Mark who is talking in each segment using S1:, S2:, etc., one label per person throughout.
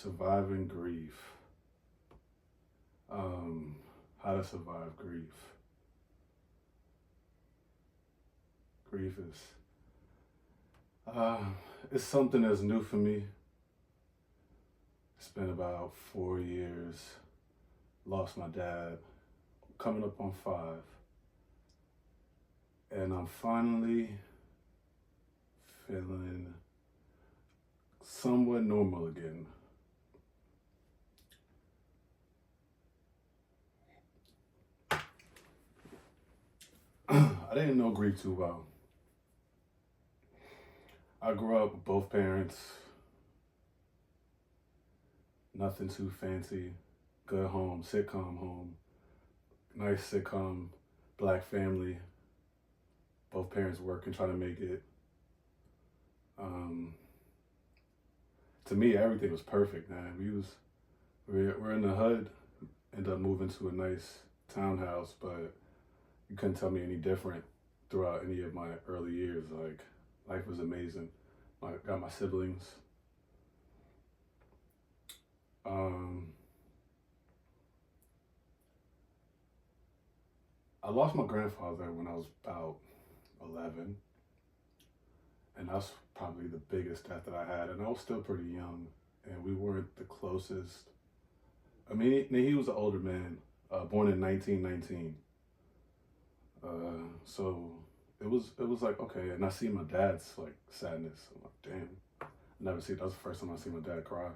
S1: Surviving grief. Um, how to survive grief. Grief is, uh, it's something that's new for me. It's been about 4 years. Lost my dad, coming up on 5. And I'm finally feeling somewhat normal again. I didn't know grief too well. I grew up with both parents, nothing too fancy, good home, sitcom home, nice sitcom, black family, both parents working, trying to make it. Um, to me, everything was perfect, man. We're in the hood, ended up moving to a nice townhouse, but you couldn't tell me any different throughout any of my early years. Like, life was amazing. I got my siblings. I lost my grandfather when I was about 11, and that's probably the biggest death that I had, and I was still pretty young, and we weren't the closest. I mean, he was an older man, born in 1919. So it was like, okay, and I see my dad's like sadness. I'm like, damn, I never see. That was the first time I see my dad cry.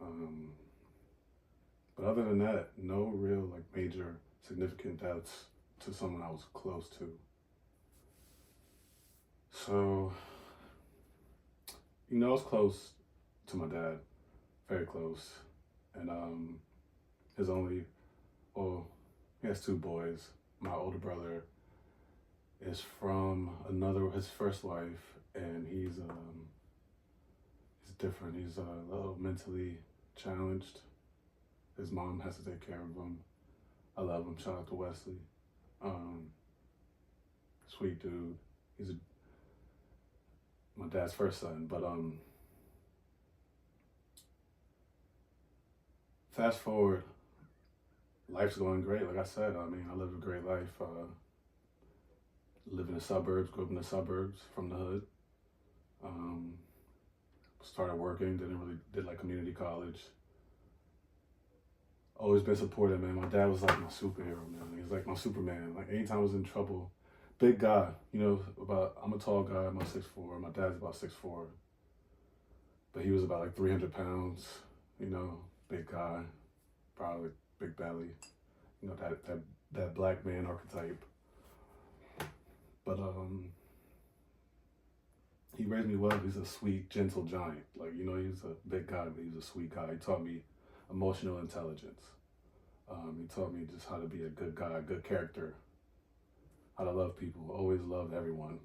S1: Um, but other than that, no real like major significant deaths to someone I was close to. So, I was close to my dad, very close, and his only, well, he has 2 boys. My older brother is from his first wife, and he's different. He's a little mentally challenged. His mom has to take care of him. I love him. Shout out to Wesley. Sweet dude. He's my dad's first son. But fast forward, life's going great. Like I said, I mean, I lived a great life. Live in the suburbs, grew up in the suburbs from the hood. Started working, did like community college. Always been supportive, man. My dad was like my superhero, man. He was like my Superman. Like anytime I was in trouble, big guy, I'm a tall guy, I'm about 6'4". My dad's about 6'4". But he was about like 300 pounds, big guy, probably big belly, that black man archetype. But he raised me well. He's a sweet, gentle giant. Like, he was a big guy, but he was a sweet guy. He taught me emotional intelligence. He taught me just how to be a good guy, good character, how to love people, always love everyone,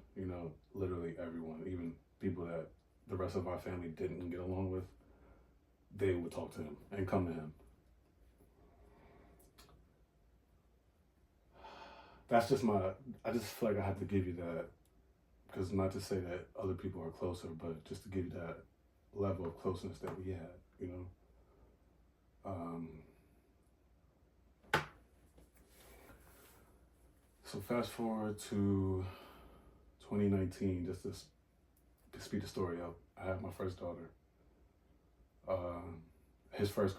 S1: literally everyone, even people that the rest of our family didn't get along with, they would talk to him and come to him. That's just I just feel like I have to give you that, because not to say that other people are closer, but just to give you that level of closeness that we had, So fast forward to 2019, just to speed the story up. I had my first daughter. His first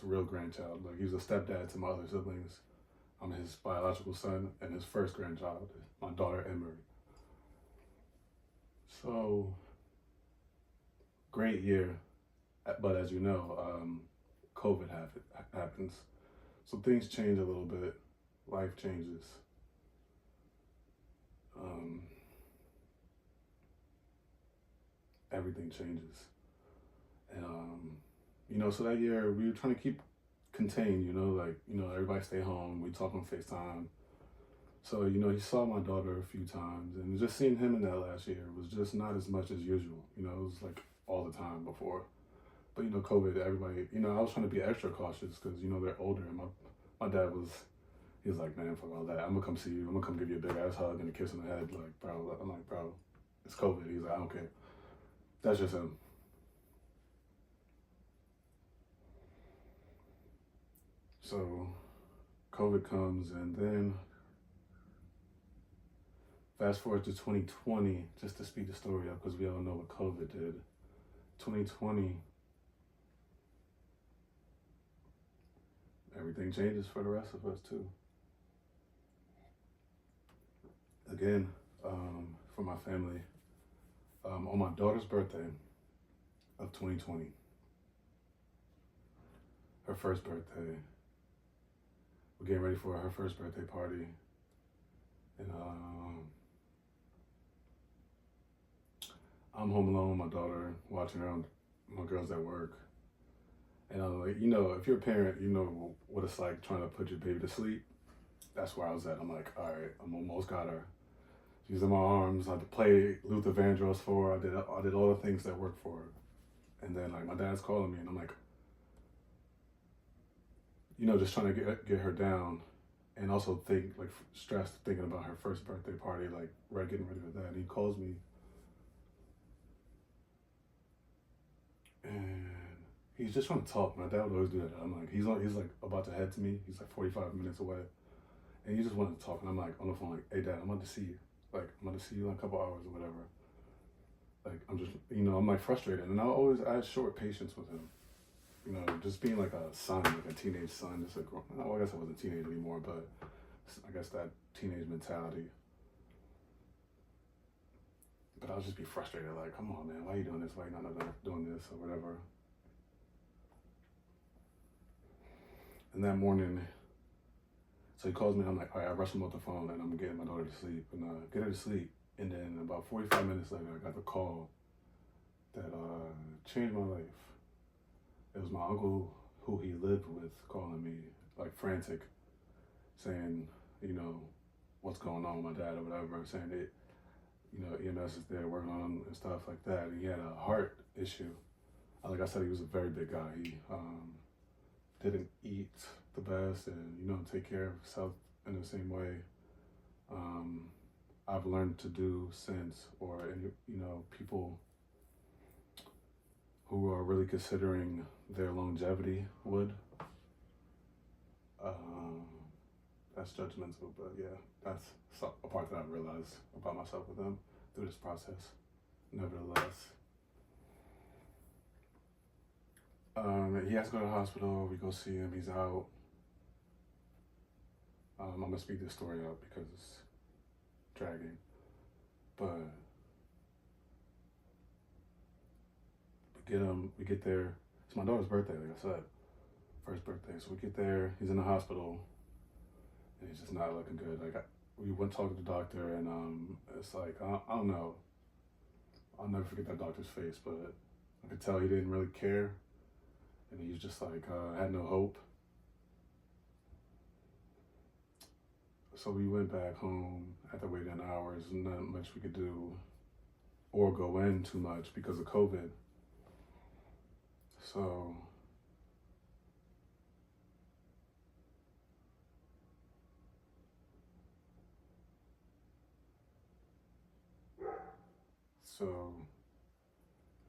S1: real grandchild. Like, he was a stepdad to my other siblings. I'm his biological son, and his first grandchild, my daughter Emery. So, great year, but as you know, COVID happens. So things change a little bit. Life changes. Everything changes. And, so that year we were trying to keep contained, everybody stay home. We talk on FaceTime. So, he saw my daughter a few times, and just seeing him in that last year was just not as much as usual. It was like all the time before. But, COVID, everybody, I was trying to be extra cautious because, they're older. And my dad he was like, man, fuck all that. I'm going to come see you. I'm going to come give you a big ass hug and a kiss on the head. Like, bro, I'm like, bro, it's COVID. He's like, I don't care. That's just him. So COVID comes, and then fast forward to 2020, just to speed the story up, because we all know what COVID did. 2020, everything changes for the rest of us too. Again, for my family, on my daughter's birthday of 2020, her first birthday, we're getting ready for her first birthday party, and I'm home alone with my daughter, watching her. My girl's at work, and I'm like, if you're a parent, you know what it's like trying to put your baby to sleep. That's where I was at. I'm like, all right, I'm almost got her. She's in my arms. I had to play Luther Vandross for her. I did all the things that work for her. And then like my dad's calling me, and I'm like, just trying to get her down, and also stressed thinking about her first birthday party, like getting ready for that. And he calls me, and he's just trying to talk. My dad would always do that. I'm like, he's like about to head to me. He's like 45 minutes away, and he just wanted to talk. And I'm like on the phone, like, hey Dad, I'm about to see you. Like, I'm about to see you in a couple hours or whatever. Like, I'm just, I'm like frustrated. And I had short patience with him. Just being like a son, like a teenage son, just like, I guess I wasn't a teenager anymore, but I guess that teenage mentality. But I'll just be frustrated, like, come on, man, why are you doing this? Why are you not doing this or whatever? And that morning, so he calls me, and I'm like, all right, I rush him off the phone, and I'm getting my daughter to sleep, and get her to sleep. And then about 45 minutes later, I got the call that changed my life. It was my uncle who he lived with calling me, like frantic, saying, what's going on with my dad or whatever, saying that, EMS is there working on him and stuff like that. And he had a heart issue. Like I said, he was a very big guy. He didn't eat the best and, take care of himself in the same way I've learned to do since, or, people who are really considering their longevity would. That's judgmental, but yeah, that's a part that I've realized about myself with him through this process. Nevertheless, he has to go to the hospital. We go see him. He's out. I'm gonna speed this story up because it's dragging, but we get there. It's my daughter's birthday, like I said, first birthday. So we get there. He's in the hospital, and he's just not looking good. Like we went to talk to the doctor, and it's like I don't know. I'll never forget that doctor's face, but I could tell he didn't really care, and he was just like had no hope. So we went back home after waiting hours. Not much we could do, or go in too much because of COVID. So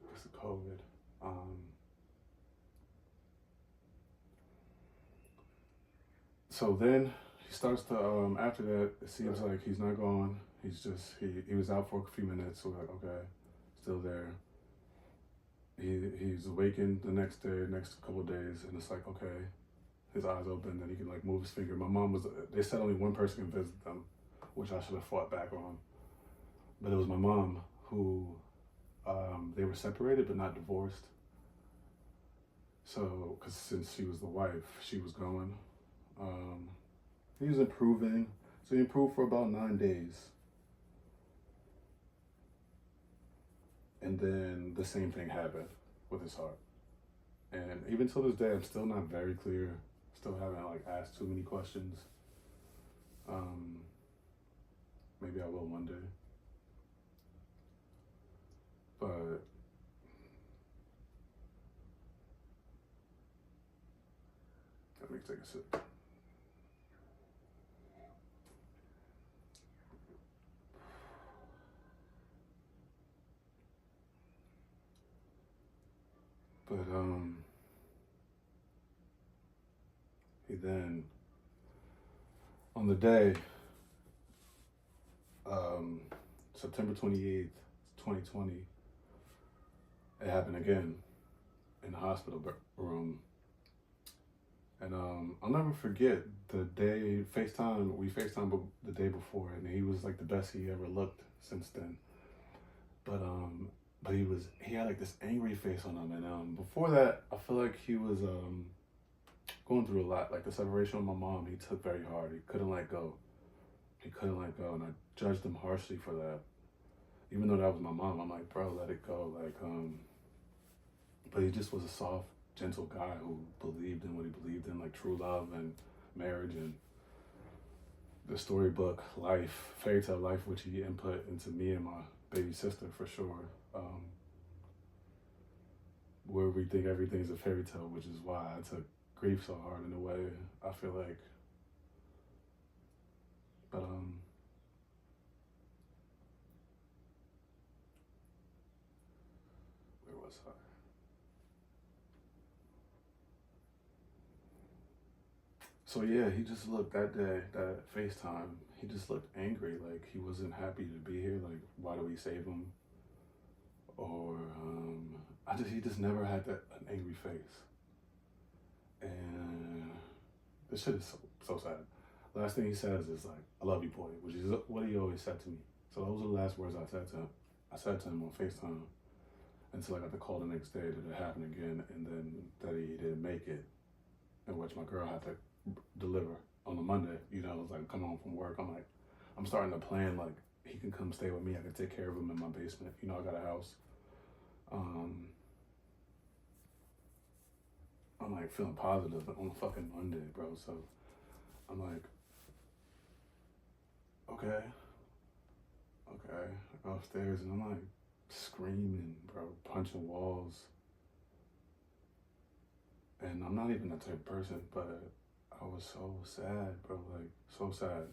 S1: because of COVID. So then he starts to, after that, it seems like he's not gone. He was out for a few minutes, so we're like, okay, still there. He's awakened the next couple of days, and it's like, okay, his eyes open, and he can like move his finger. My mom they said only one person can visit them, which I should have fought back on. But it was my mom who, they were separated but not divorced. So, because since she was the wife, she was going. He was improving. So he improved for about 9 days. And then the same thing happened with his heart. And even till this day, I'm still not very clear. Still haven't asked too many questions. Maybe I will one day. But let me take a sip. But he then on the day, September 28th, 2020, it happened again in the hospital room. And I'll never forget the day we FaceTimed the day before, and he was like the best he ever looked since then. But he had like this angry face on him, and before that, I feel like he was going through a lot. Like the separation with my mom, he took very hard. He couldn't let go, and I judged him harshly for that. Even though that was my mom, I'm like, bro, let it go. Like, but he just was a soft, gentle guy who believed in what he believed in, like true love and marriage and the storybook life, fairy tale life, which he input into me and my baby sister for sure. Where we think everything's a fairy tale, which is why I took grief so hard in a way, I feel like. But where was I? So yeah, he just looked that day, that FaceTime, he just looked angry, like he wasn't happy to be here, like why do we save him? Or he just never had an angry face. And this shit is so sad. Last thing he says is like, I love you, boy, which is what he always said to me. So those are the last words I said to him. I said to him on FaceTime until I got the call the next day that it happened again, and then that he didn't make it, in which my girl had to deliver on a Monday. You know, it was like coming home from work. I'm like, I'm starting to plan like he can come stay with me. I can take care of him in my basement. You know, I got a house. I'm like feeling positive on a fucking Monday, bro. So I'm like, okay. I go upstairs and I'm like screaming, bro, punching walls. And I'm not even that type of person, but I was so sad, bro, like so sad.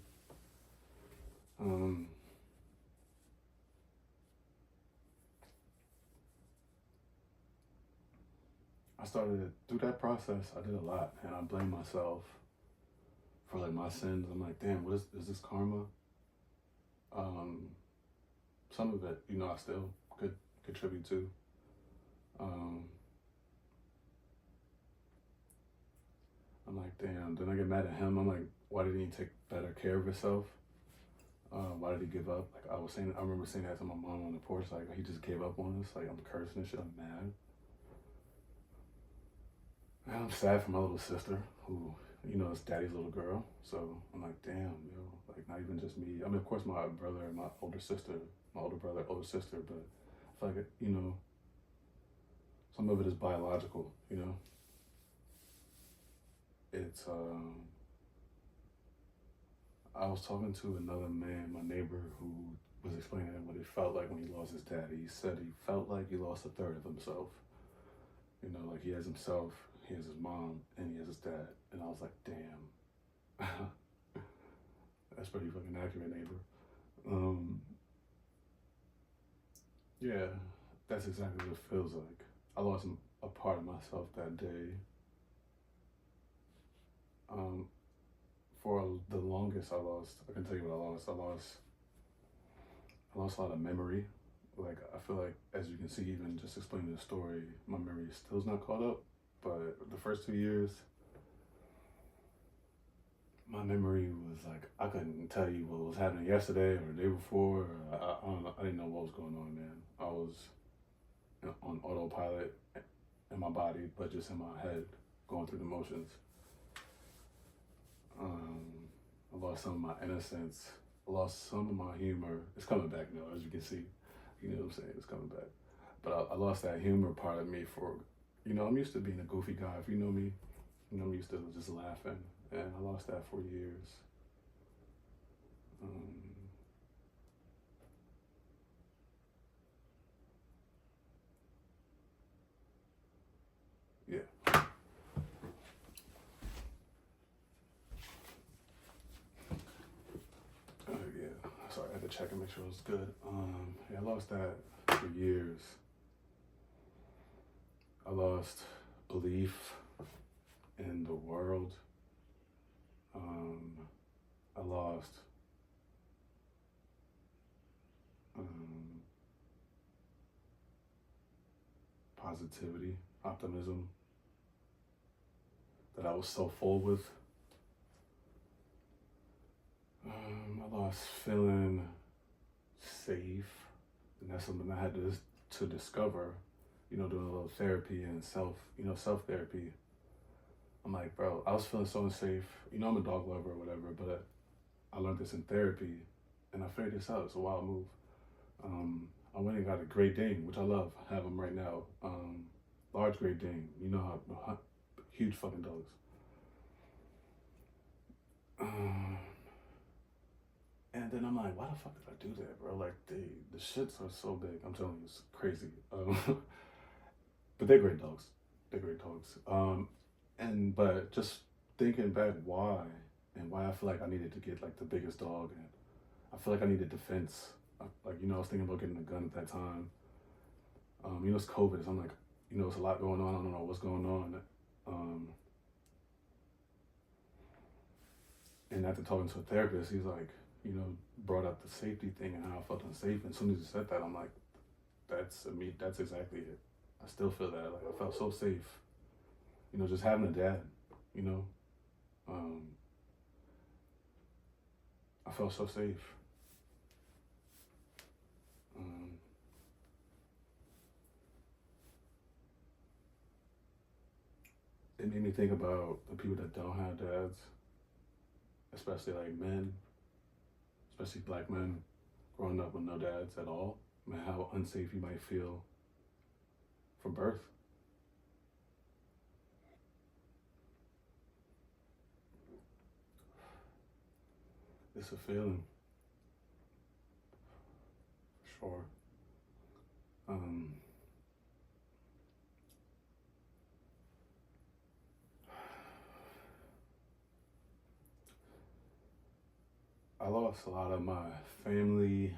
S1: I started through that process. I did a lot, and I blame myself for like my sins. I'm like, damn, what is this karma? Some of it, you know, I still could contribute to. I'm like, damn. Then I get mad at him. I'm like, why didn't he take better care of himself? Why did he give up? Like I remember saying that to my mom on the porch. Like he just gave up on us. Like I'm cursing and shit. I'm mad. And I'm sad for my little sister, who, you know, is daddy's little girl. So I'm like, damn, yo, like not even just me. I mean, of course, my brother and my older brother, older sister, but I feel like, you know, some of it is biological, you know. It's, I was talking to another man, my neighbor, who was explaining what it felt like when he lost his dad. He said he felt like he lost a third of himself. You know, like he has himself, he has his mom, and he has his dad. And I was like, damn. That's pretty fucking accurate, neighbor. Yeah, that's exactly what it feels like. I lost a part of myself that day. For the longest, I can tell you what I lost. I lost a lot of memory. Like, I feel like, as you can see, even just explaining the story, my memory still's not caught up. But the first 2 years, my memory was like, I couldn't tell you what was happening yesterday or the day before. I don't know. I didn't know what was going on, man. I was on autopilot in my body, but just in my head, going through the motions. I lost some of my innocence. I lost some of my humor. It's coming back now, as you can see. You know what I'm saying? It's coming back. But I lost that humor part of me for, you know, I'm used to being a goofy guy. If you know me, you know, I'm used to just laughing. And I lost that for years. Yeah. Yeah. Sorry, I had to check and make sure it was good. Yeah, I lost that for years. I lost belief in the world. lost um, positivity, optimism that I was so full with. I lost feeling safe, and that's something I had to discover. Doing a little therapy and self therapy. I'm like, bro, I was feeling so unsafe. I'm a dog lover or whatever, but I learned this in therapy, and I figured this out. It's a wild move. I went and got a Great Dane, which I love. I have him right now. Large Great Dane. How huge fucking dogs. And then I'm like, why the fuck did I do that, bro? Like, the shits are so big. I'm telling you, it's crazy. But they're great dogs. They're great dogs. But just thinking back why I feel like I needed to get like the biggest dog, and I feel like I needed defense. I was thinking about getting a gun at that time. It's COVID. So I'm like, it's a lot going on. I don't know what's going on. And after talking to a therapist, he's like, brought up the safety thing and how I felt unsafe. And as soon as he said that, I'm like, that's exactly it. I still feel that. Like, I felt so safe, just having a dad, I felt so safe. It made me think about the people that don't have dads, especially like men, especially black men, growing up with no dads at all, and how unsafe you might feel from birth. It's a feeling, for sure. I lost a lot of my family,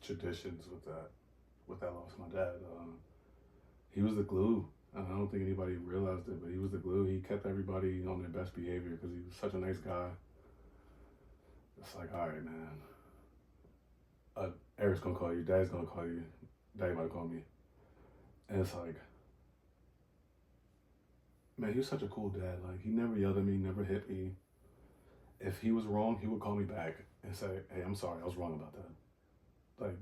S1: traditions with that loss of my dad. He was the glue. I don't think anybody realized it, but he was the glue. He kept everybody on their best behavior because he was such a nice guy. It's like, all right, man. Eric's gonna call you. Dad's gonna call you. Daddy might call me. And it's like, man, he was such a cool dad. Like, he never yelled at me, never hit me. If he was wrong, he would call me back and say, hey, I'm sorry, I was wrong about that. Like,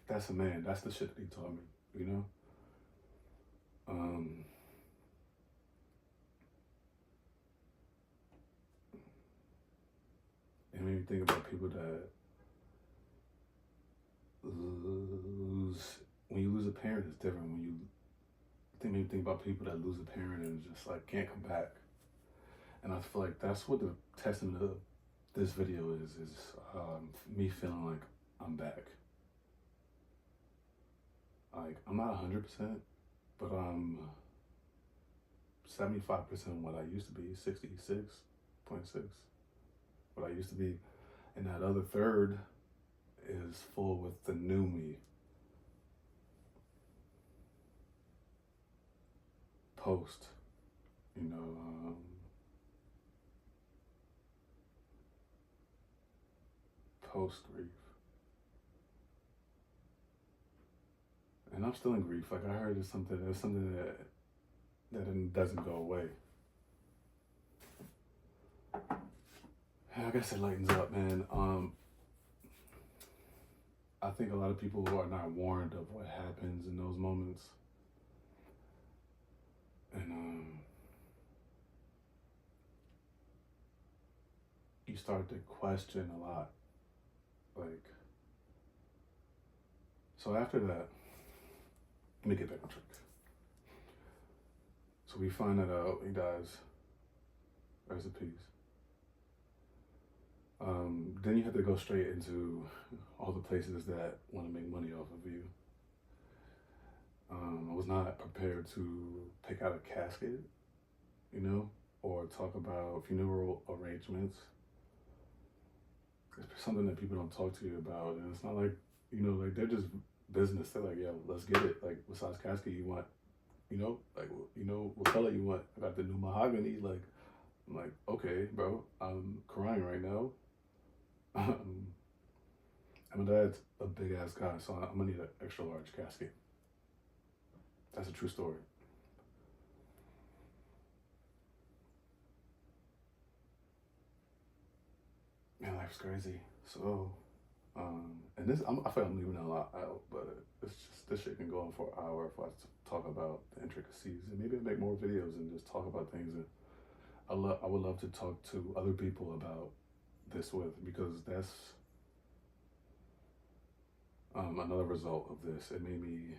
S1: that's a man. That's the shit that he taught me, It made me think about people that when you lose a parent, it's different. It made me think about people that lose a parent and just like can't come back. And I feel like that's what the testament of this video is me feeling like I'm back. Like, I'm not 100%, but I'm 75% what I used to be, 66.6, what I used to be. And that other third is full with the new me. Post, post grief. And I'm still in grief. Like, I heard there's something that doesn't go away. I guess it lightens up, man. I think a lot of people are not warned of what happens in those moments. And you start to question a lot. Like, so after that, let me get back on track. So we find that out, he dies. Rest in peace. Then you have to go straight into all the places that want to make money off of you. I was not prepared to pick out a casket, or talk about funeral arrangements. It's something that people don't talk to you about, and it's not like, like they're just business. They're like, yo, let's get it. Like, besides casket, you want what color you want? I got the new mahogany. Like, I'm like, okay, bro, I'm crying right now. Um, and my dad's a big ass guy, so I'm gonna need an extra large casket. That's a true story. Man, life's crazy. So, and I feel like I'm leaving a lot out, but it's just this shit can go on for an hour if I talk about the intricacies, and maybe I'll make more videos and just talk about things that I would love to talk to other people about this with, because that's another result of this. It made me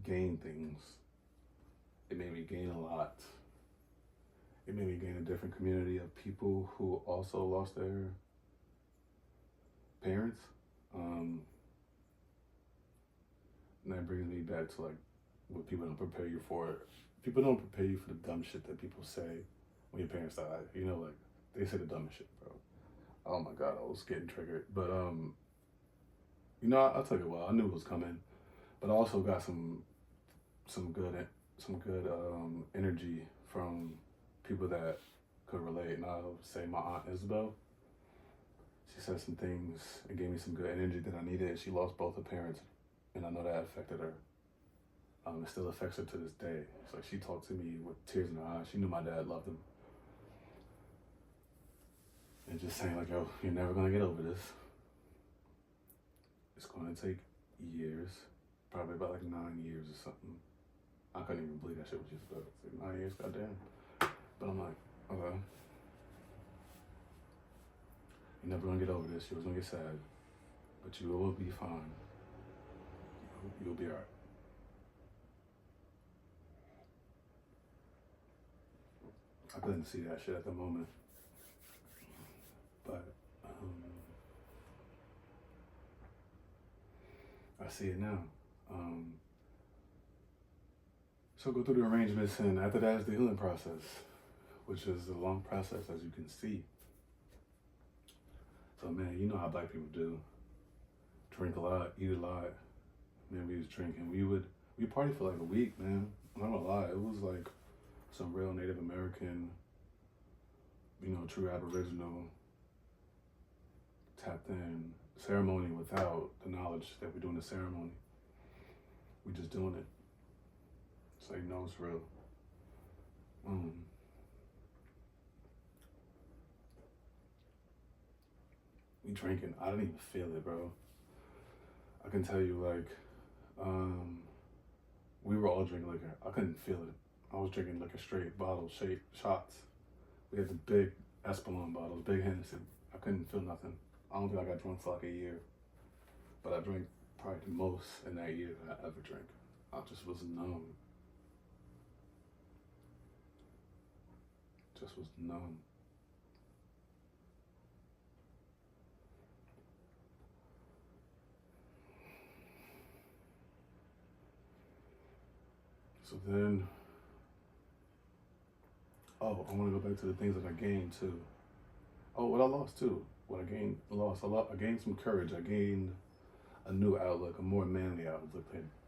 S1: gain things. It made me gain a lot. It made me gain a different community of people who also lost their parents. And that brings me back to like what people don't prepare you for. People don't prepare you for the dumb shit that people say when your parents die. Like they say the dumbest shit, bro. Oh my god, I was getting triggered. But I'll tell you what, I knew it was coming, but I also got some good energy from people that could relate. And I'll say my aunt Isabel. She said some things and gave me some good energy that I needed. She lost both her parents, and I know that affected her. It still affects her to this day. It's like she talked to me with tears in her eyes. She knew my dad loved him. And just saying like, yo, you're never gonna get over this. It's gonna take years, probably about like 9 years or something. I couldn't even believe that shit was just like 9 years, goddamn. But I'm like, okay. You're never gonna get over this. You're always gonna get sad, but you will be fine. You'll be alright. I couldn't see that shit at the moment, but I see it now. So go through the arrangements, and after that is the healing process, which is a long process, as you can see. So man, you know how black people do. Drink a lot, eat a lot. Man, we was drinking. We party for like a week, man. I'm not gonna lie, it was like some real Native American, true Aboriginal, tapped in ceremony without the knowledge that we're doing the ceremony. We just doing it. So you know it's real. We drinking. I didn't even feel it, bro. I can tell you, like, we were all drinking liquor. I couldn't feel it. I was drinking liquor straight, bottles, shots. We had the big Espolon bottles, big Hennessy. I couldn't feel nothing. I don't think I got drunk for like a year, but I drank probably the most in that year that I ever drank. I just was numb. Just was numb. So then, I want to go back to the things that I gained too. Oh, what I lost too. What I lost a lot. I gained some courage. I gained a new outlook, a more manly outlook.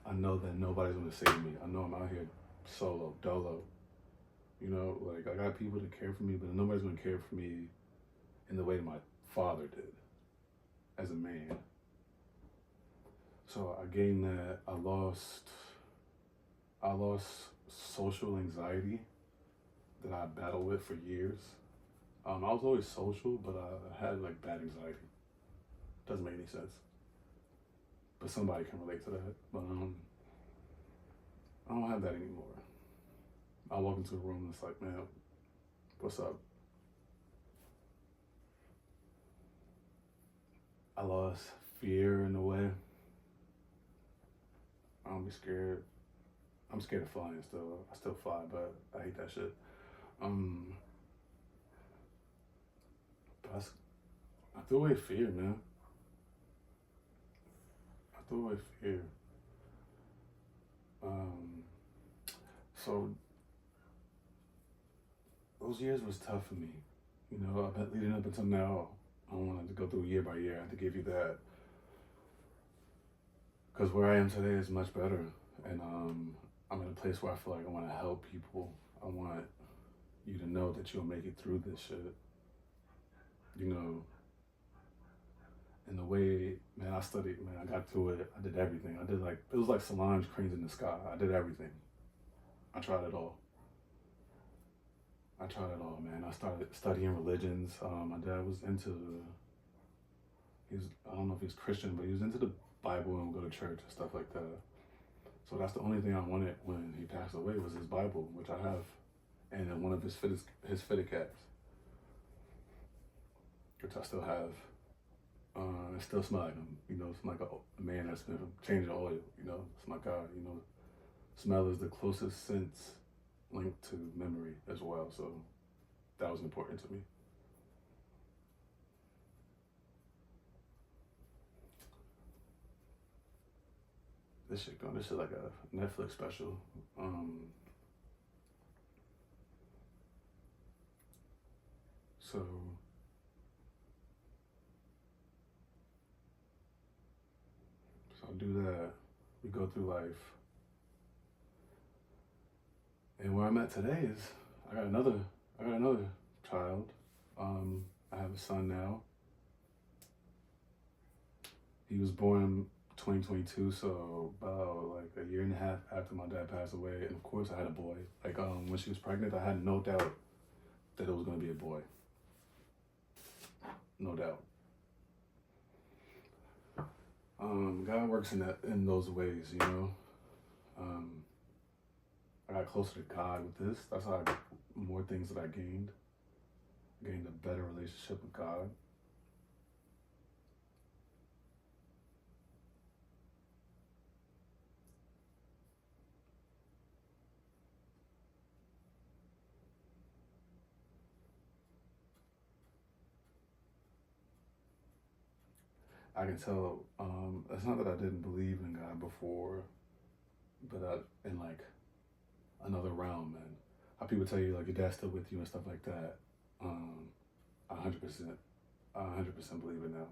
S1: I know that nobody's gonna save me. I know I'm out here solo, dolo. Like I got people to care for me, but nobody's gonna care for me in the way that my father did as a man. So I gained that. I lost social anxiety that I battled with for years. I was always social, but I had like bad anxiety. Doesn't make any sense. But somebody can relate to that. But I don't have that anymore. I walk into a room and it's like, man, what's up? I lost fear in a way. I don't be scared. I'm scared of flying still. I still fly, but I hate that shit. But I threw away fear, man. I threw away fear. So those years was tough for me. I've been leading up until now. I wanted to go through year by year. I had to give you that. because where I am today is much better, and I'm in a place where I feel like I want to help people. I want you to know that you'll make it through this shit. You know, and the way, man, I studied, man, I got through it. I did everything. I did like, it was like Solange Cranes in the Sky. I did everything. I tried it all. I tried it all, man. I started studying religions. My dad was into, I don't know if he's Christian, but he was into the Bible and would go to church and stuff like that. So that's the only thing I wanted when he passed away was his Bible, which I have, and then one of his fitted caps, which I still have. It still smells like him, you know. It's like a man that's been changing oil, you know. It's my God, you know. Smell is the closest sense linked to memory as well, so that was important to me. This shit like a Netflix special. So I do that. We go through life. And where I'm at today is I got another child. I have a son now. He was born 2022, so about like a year and a half after my dad passed away. And of course I had a boy. Like when she was pregnant, I had no doubt that it was gonna be a boy. No doubt. God works in those ways, you know. I got closer to God with this. That's how more things that I gained. Gained a better relationship with God. I can tell, it's not that I didn't believe in God before, but in like another realm, man. How people tell you like your dad's still with you and stuff like that. 100%, 100% believe it now.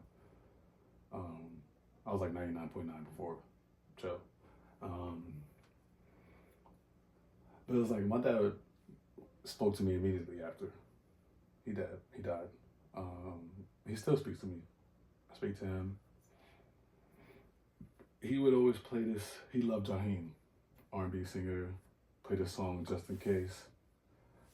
S1: I was like 99.9 before, chill. But it was like my dad spoke to me immediately after he died. He still speaks to me. I speak to him. He would always play this. He loved Jaheim, R&B singer. Play this song just in case.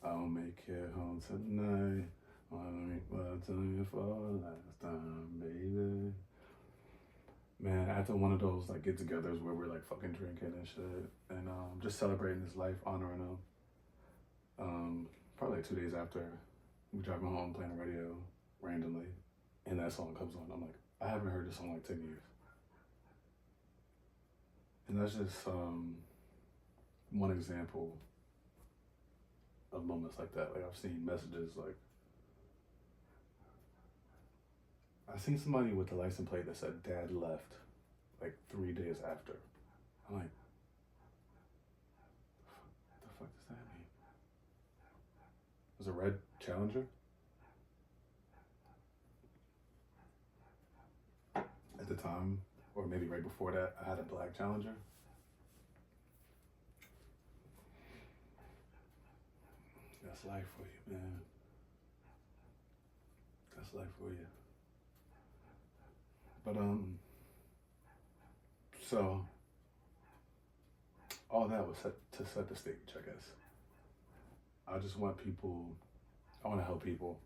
S1: I'll make it home tonight. I'll tell you for last time, baby. Man, after one of those like get-togethers where we're like fucking drinking and shit, and just celebrating his life, honoring him. Probably like 2 days after, we driving home playing the radio randomly, and that song comes on. I'm like, I haven't heard this song in like 10 years. And that's just one example of moments like that. Like I've seen messages like, I seen somebody with the license plate that said dad left like 3 days after. I'm like, what the fuck does that mean? It was a red Challenger. At the time, or maybe right before that, I had a black Challenger. That's life for you, man. That's life for you. But so all that was to set the stage, I guess. I just want people. I want to help people.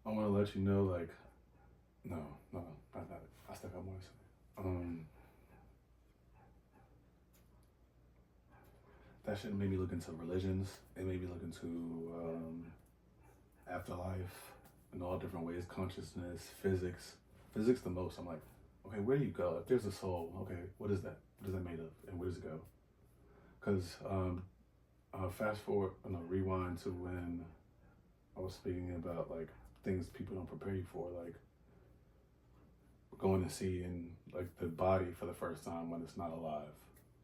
S1: I want to let you know, like, no, not it. I still got more to say. That shit made me look into religions. It made me look into afterlife in all different ways, consciousness, physics. Physics the most. I'm like, okay, where do you go? If there's a soul, okay, what is that? What is that made of? And where does it go? Because fast forward, rewind to when I was speaking about like things people don't prepare you for, like going to see in like the body for the first time when it's not alive.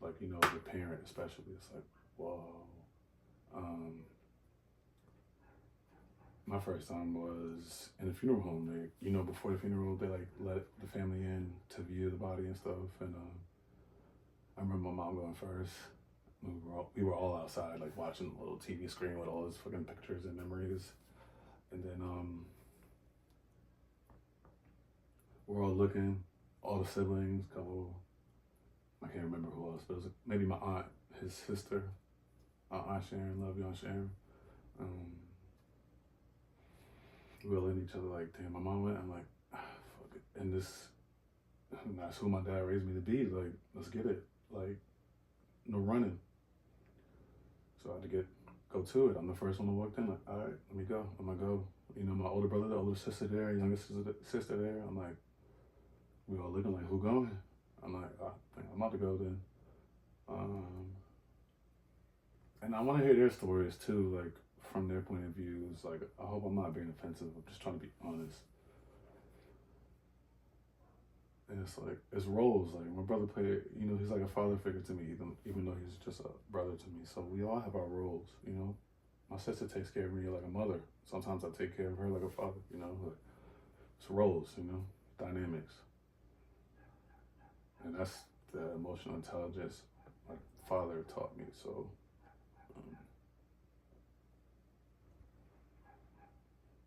S1: like, you know, as a parent especially, it's like, whoa. Um, my first time was in a funeral home. They, you know, before the funeral, they like let the family in to view the body and stuff. And I remember my mom going first. We were all outside, like watching a little TV screen with all those fucking pictures and memories. And then we're all looking, all the siblings, couple. I can't remember who else, but it was maybe my aunt, his sister, Aunt Sharon. Love you, Aunt Sharon. Um, we were looking at each other like, damn, my mom went. I'm like, fuck it. And that's who my dad raised me to be. Like, let's get it. Like, no running. So I had to go to it. I'm the first one to walk in. Like, all right, let me go. I'm gonna go. You know, my older brother, the older sister there, youngest sister there. I'm like, we all looking like, who going? I'm like, I think I'm about to go then. And I want to hear their stories too, like from their point of views. Like, I hope I'm not being offensive. I'm just trying to be honest. And it's like, it's roles. Like, my brother played, you know, he's like a father figure to me, even though he's just a brother to me. So we all have our roles, you know. My sister takes care of me like a mother. Sometimes I take care of her like a father, you know. Like, it's roles, you know, dynamics. And that's the emotional intelligence my father taught me. So um,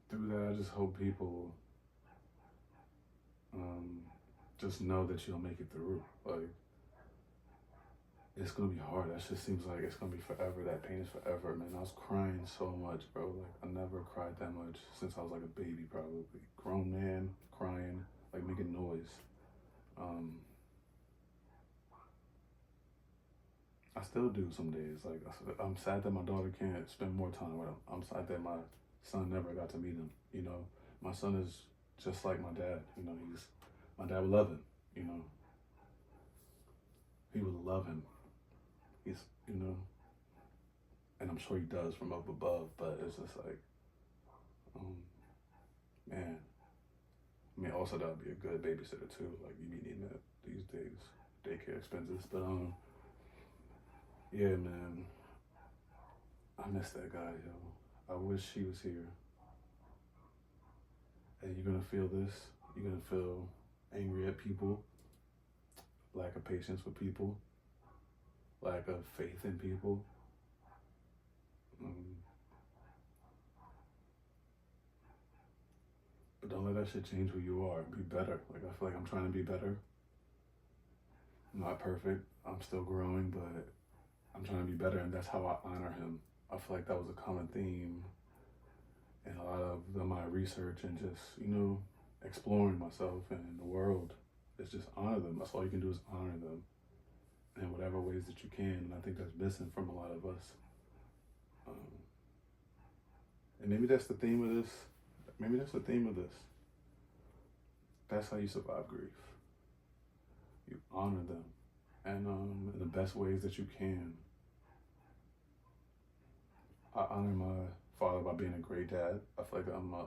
S1: through that, I just hope people just know that you'll make it through. Like, it's gonna be hard. That shit seems like it's gonna be forever. That pain is forever, man. I was crying so much, bro. Like, I never cried that much since I was like a baby, probably. Grown man crying, like making noise. I still do some days. Like, I'm sad that my daughter can't spend more time with him. I'm sad that my son never got to meet him. You know, my son is just like my dad. You know, my dad would love him. You know, he would love him. He's, you know, and I'm sure he does from up above. But it's just like, um, man. I mean, also that would be a good babysitter too. Like, you be needing that these days, daycare expenses. But yeah, man. I miss that guy, yo. I wish he was here. And you're gonna feel this. You're gonna feel angry at people, lack of patience with people, lack of faith in people. Um, but don't let that shit change who you are. Be better. Like, I feel like I'm trying to be better. I'm not perfect. I'm still growing, but I'm trying to be better, and that's how I honor him. I feel like that was a common theme in a lot of my research and just, you know, exploring myself and the world. Is just honor them. That's all you can do is honor them in whatever ways that you can. And I think that's missing from a lot of us. And maybe that's the theme of this. Maybe that's the theme of this. That's how you survive grief. You honor them, and in the best ways that you can. I honor my father by being a great dad. I feel like I'm a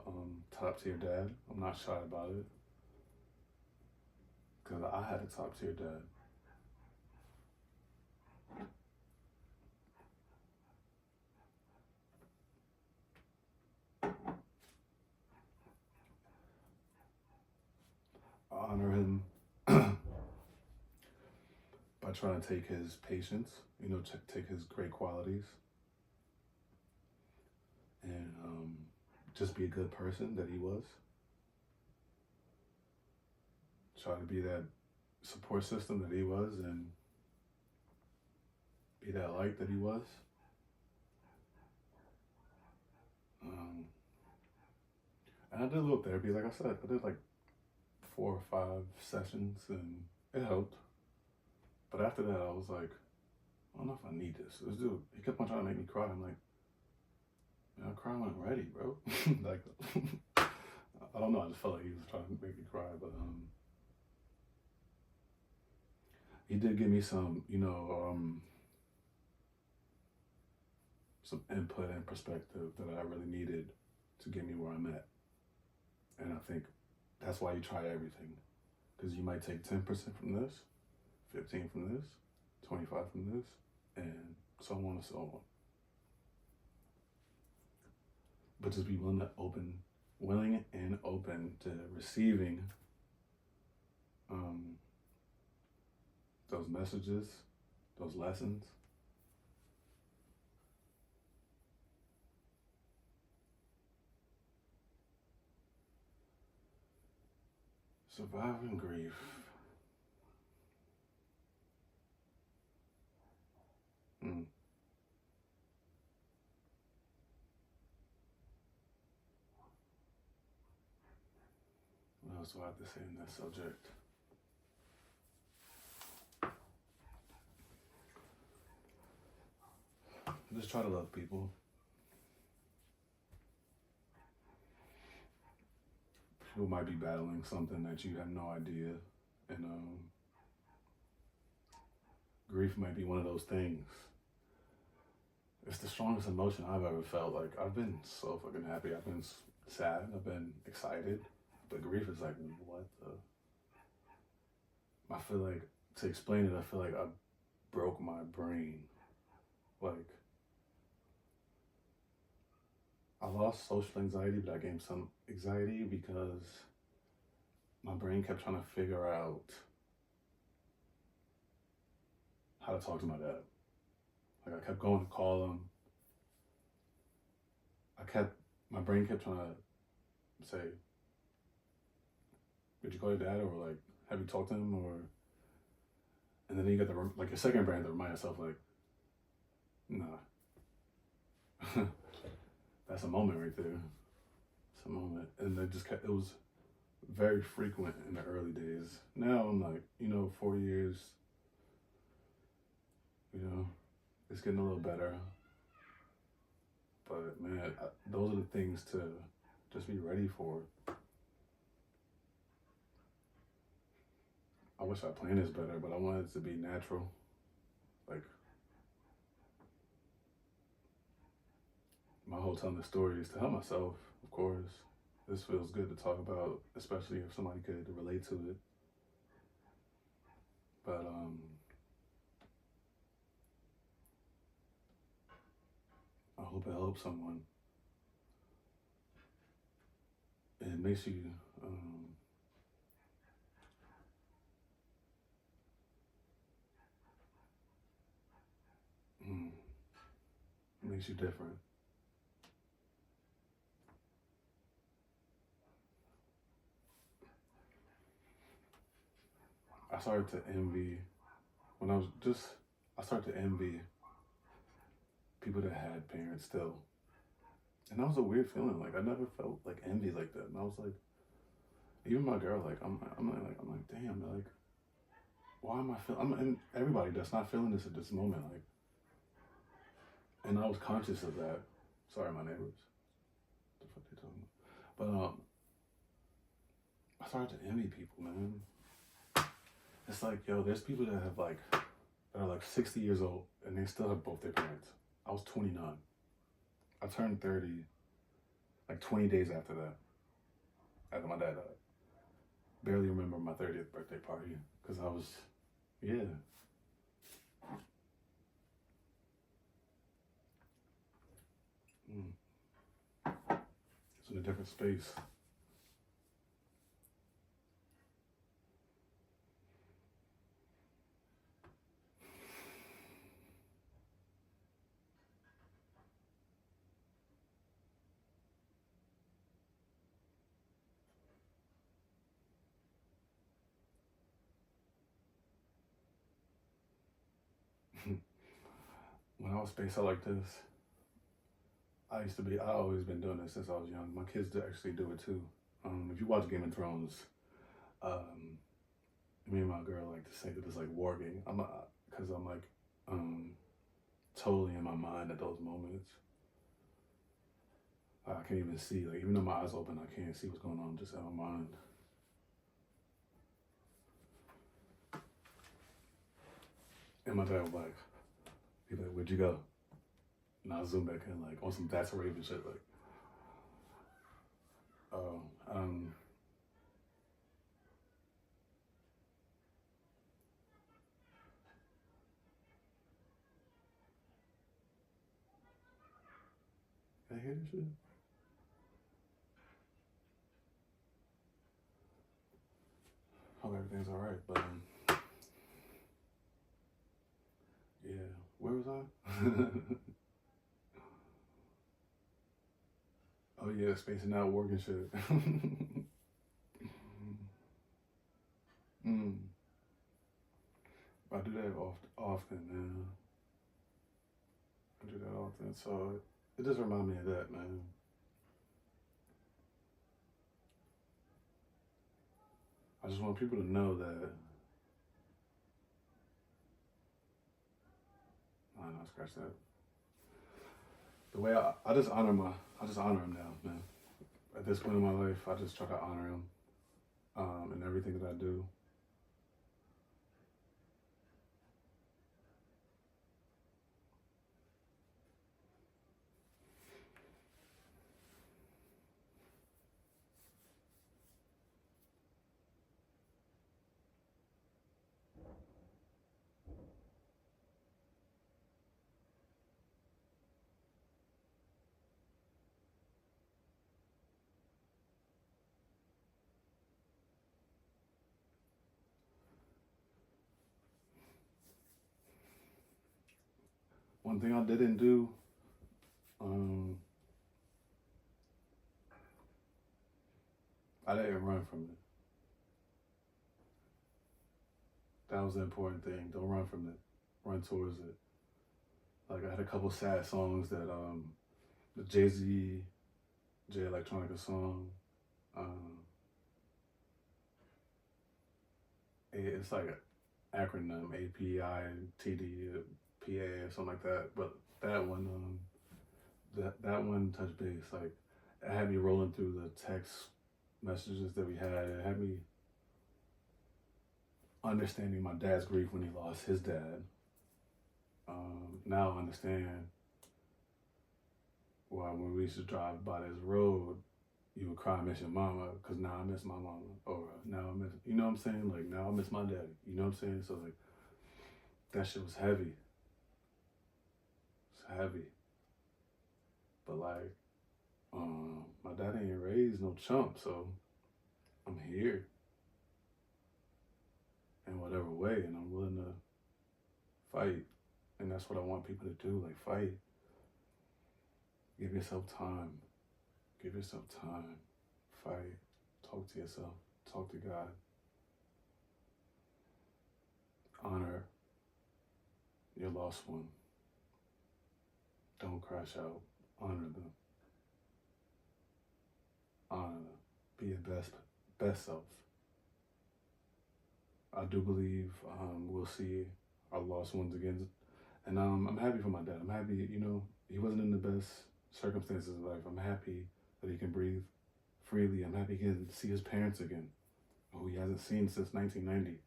S1: top tier dad. I'm not shy about it, because I had a top tier dad. I honor him by trying to take his patience, you know, take his great qualities, and just be a good person that he was. Try to be that support system that he was, and be that light that he was. And I did a little therapy, like I said. I did like 4 or 5 sessions, and it helped. But after that, I was like, I don't know if I need this. This dude, he kept on trying to make me cry. I'm like, man, I cry when I'm ready, bro. Like, I don't know. I just felt like he was trying to make me cry. But he did give me some, you know, some input and perspective that I really needed to get me where I'm at. And I think that's why you try everything. Because you might take 10% from this, 15 from this, 25 from this, and so on and so on. But just be willing and open to receiving those messages, those lessons. Surviving grief. What else do I have to say in that subject? Just try to love people. People might be battling something that you have no idea, and grief might be one of those things. It's the strongest emotion I've ever felt. Like, I've been so fucking happy. I've been sad. I've been excited. But grief is like, what the? I feel like, to explain it, I feel like I broke my brain. Like, I lost social anxiety, but I gained some anxiety because my brain kept trying to figure out how to talk to my dad. Like, I kept going to call him. My brain kept trying to say, did you call your dad? Or like, have you talked to him? Or, and then you got your second brain to remind yourself, like, nah. That's a moment right there. It's a moment. And it was very frequent in the early days. Now I'm like, 4 years, it's getting a little better. But man, those are the things to just be ready for. I wish I planned this better, but I wanted it to be natural. Like, my whole telling the story is to help myself, of course. This feels good to talk about, especially if somebody could relate to it. But I hope it helps someone. And it makes you it makes you different. I started to envy people that had parents still. And that was a weird feeling. Like, I never felt like envy like that. And I was like, even my girl, like, I'm like, damn, like, why am I feeling? And everybody that's not feeling this at this moment, like, and I was conscious of that. Sorry, my neighbors. What the fuck they talking about? But I started to envy people, man. It's like, yo, there's people that are like 60 years old and they still have both their parents. I was 29. I turned 30 like 20 days after that, after my dad died. Barely remember my 30th birthday party because I was, yeah. It's in a different space. When I was spaced out like this, I always been doing this since I was young. My kids actually do it too. If you watch Game of Thrones, me and my girl like to say that it's like war game. Because I'm like, totally in my mind at those moments. I can't even see, like, even though my eyes open, I can't see what's going on just in my mind. And my dad would be like, where'd you go? And I'll zoom back in, like, on some That's Raven shit, like, oh, they hear this shit? Hope everything's alright, but yeah, where was I? Oh yeah, spacing out work and shit. mm. I do that often, man. I do that often, so it just reminds me of that, man. I just want people to know that. I don't know, scratch that. The way I just honor him now, man. At this point in my life, I just try to honor him in everything that I do. One thing I didn't do, I didn't run from it. That was the important thing. Don't run from it. Run towards it. Like I had a couple sad songs that the Jay Electronica song. It's like an acronym, APITDPA or something like that. But that one, that one touched base. Like it had me rolling through the text messages that we had. It had me understanding my dad's grief when he lost his dad. Now I understand why when we used to drive by this road, you would cry, miss your mama, because now I miss my mama. Or now I miss, you know what I'm saying? Like now I miss my daddy. You know what I'm saying? So like that shit was heavy. It's heavy. But like, my dad ain't raised no chump, so I'm here in whatever way, and I'm willing to fight. And that's what I want people to do, like fight. Give yourself time. Give yourself time. Fight. Talk to yourself. Talk to God. Honor your lost one. Don't crash out. Honor them. Honor them. Be your best self. I do believe we'll see our lost ones again. And I'm happy for my dad. I'm happy, you know, he wasn't in the best circumstances of life. I'm happy that he can breathe freely. I'm happy he can see his parents again, who he hasn't seen since 1990.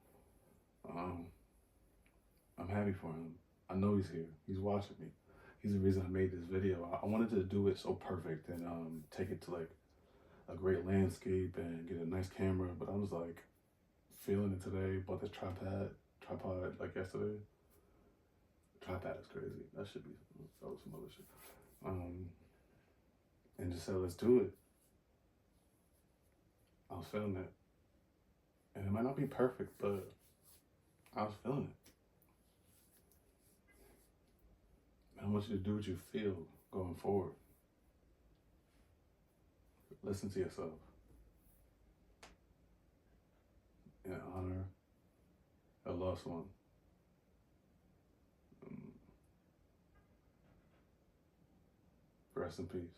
S1: I'm happy for him. I know he's here. He's watching me. He's the reason I made this video. I wanted to do it so perfect and take it to like a great landscape and get a nice camera, but I was like feeling it today. Bought this tripod like yesterday. Tripod is crazy. That should be some other shit. And just said, let's do it. I was feeling it. And it might not be perfect, but I was feeling it. And I want you to do what you feel going forward. Listen to yourself. And honor a lost one. Rest in peace.